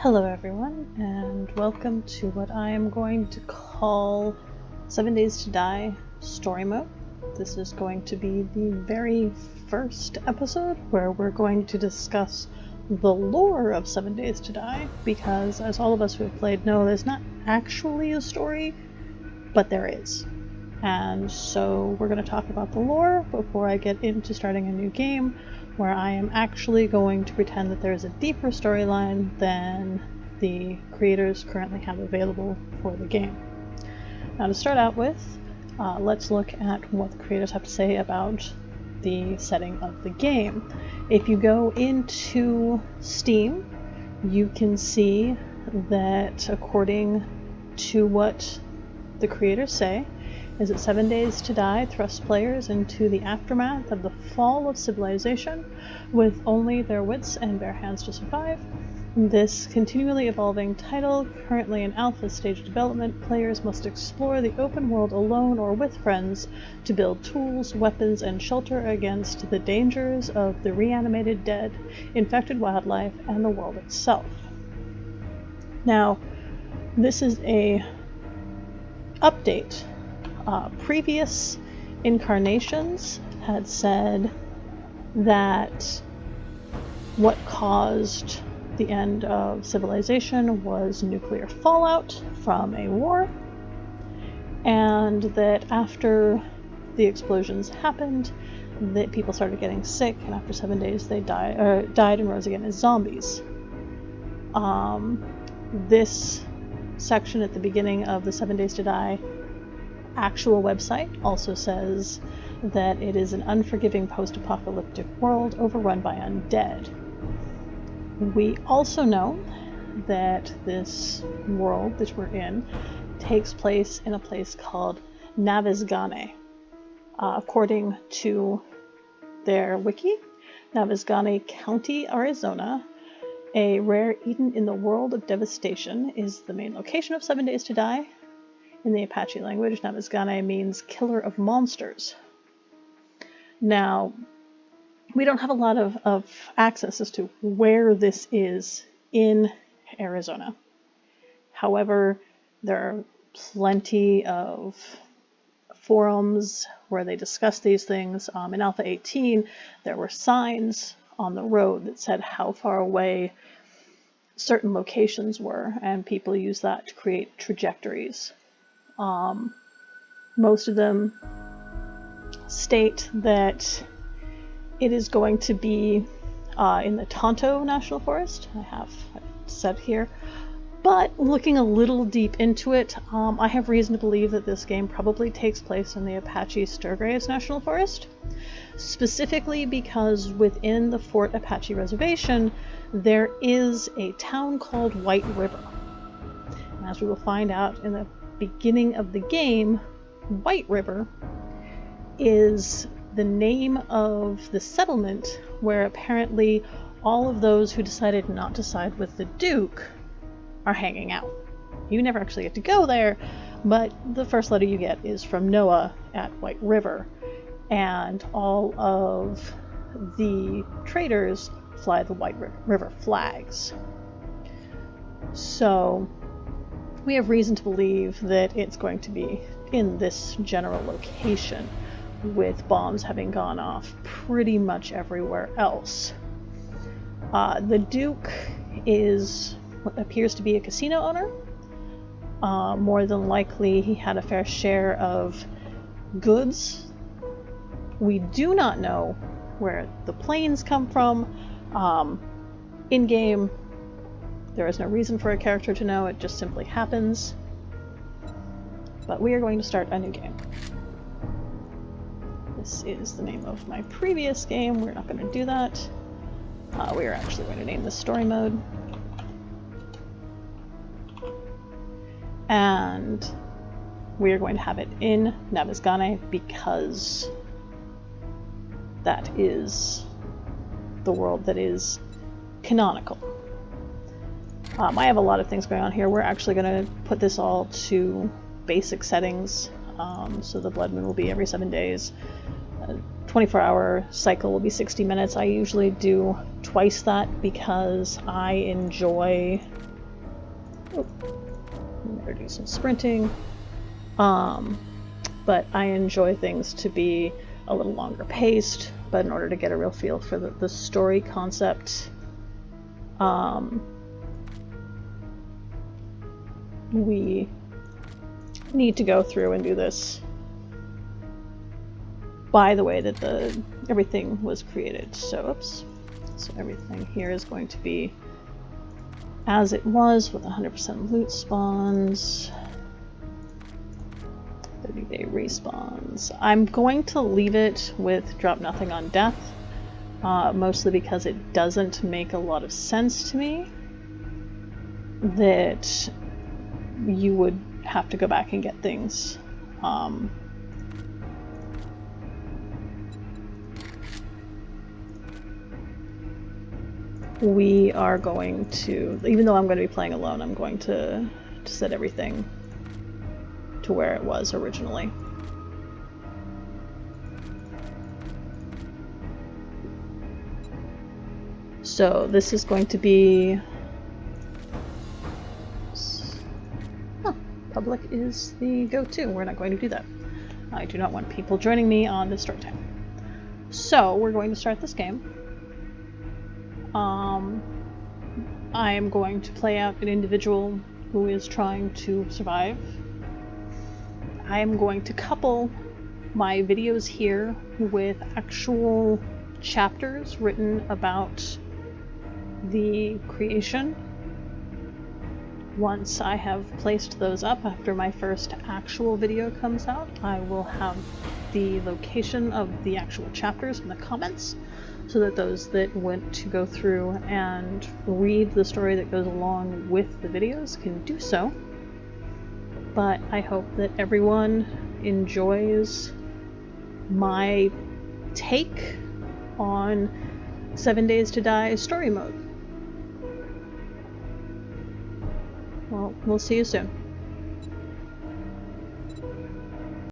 Hello everyone, and welcome to what I am going to call 7 Days to Die Story Mode. This is going to be the very first episode where we're going to discuss the lore of 7 Days to Die, because as all of us who have played know, there's not actually a story, but there is. And so we're going to talk about the lore before I get into starting a new game, where I am actually going to pretend that there's a deeper storyline than the creators currently have available for the game. Now to start out with, let's look at what the creators have to say about the setting of the game. If you go into Steam, you can see that according to what the creators say, is that 7 Days to Die thrusts players into the aftermath of the fall of civilization with only their wits and bare hands to survive. This continually evolving title, currently in alpha stage development, players must explore the open world alone or with friends to build tools, weapons, and shelter against the dangers of the reanimated dead, infected wildlife, and the world itself. Now, this is a update. Previous incarnations had said that what caused the end of civilization was nuclear fallout from a war, and that after the explosions happened, that people started getting sick, and after 7 days they died and rose again as zombies. This section at the beginning of the 7 Days to Die actual website also says that it is an unforgiving post-apocalyptic world overrun by undead. We also know that this world that we're in takes place in a place called Navezgane. According to their wiki, Navezgane County, Arizona, a rare Eden in the world of devastation, is the main location of 7 Days to Die. In the Apache language, Navezgane means killer of monsters. Now, we don't have a lot of access as to where this is in Arizona. However, there are plenty of forums where they discuss these things. In Alpha 18, there were signs on the road that said how far away certain locations were, and people use that to create trajectories. Most of them state that it is going to be in the Tonto National Forest. I have set here. But looking a little deep into it, I have reason to believe that this game probably takes place in the Apache Sturgraves National Forest, specifically because within the Fort Apache Reservation, there is a town called White River. And as we will find out in the beginning of the game, White River is the name of the settlement where apparently all of those who decided not to side with the Duke are hanging out. You never actually get to go there, but the first letter you get is from Noah at White River, and all of the traders fly the White River flags. So we have reason to believe that it's going to be in this general location, with bombs having gone off pretty much everywhere else. The Duke is what appears to be a casino owner. More than likely he had a fair share of goods. We do not know where the planes come from. In-game, there is no reason for a character to know, it just simply happens. But we are going to start a new game. This is the name of my previous game. We're not going to do that. We are actually going to name this Story Mode. And we are going to have it in Navezgane because that is the world that is canonical. I have a lot of things going on here. We're actually going to put this all to basic settings, so the Blood Moon will be every 7 days. 24-hour cycle will be 60 minutes. I usually do twice that because I enjoy Oh, I'm gonna do some sprinting. But I enjoy things to be a little longer paced, but in order to get a real feel for the story concept, we need to go through and do this by the way that everything was created. So, oops. So everything here is going to be as it was with 100% loot spawns. 30-day respawns. I'm going to leave it with drop nothing on death, mostly because it doesn't make a lot of sense to me that you would have to go back and get things. We are going to, even though I'm going to be playing alone, I'm going to set everything to where it was originally. So this is going to be... Public is the go-to. We're not going to do that. I do not want people joining me on the start time. So we're going to start this game. I am going to play out an individual who is trying to survive. I am going to couple my videos here with actual chapters written about the creation. Once I have placed those up, after my first actual video comes out, I will have the location of the actual chapters in the comments, so that those that want to go through and read the story that goes along with the videos can do so. But I hope that everyone enjoys my take on 7 Days to Die story mode. Well, we'll see you soon.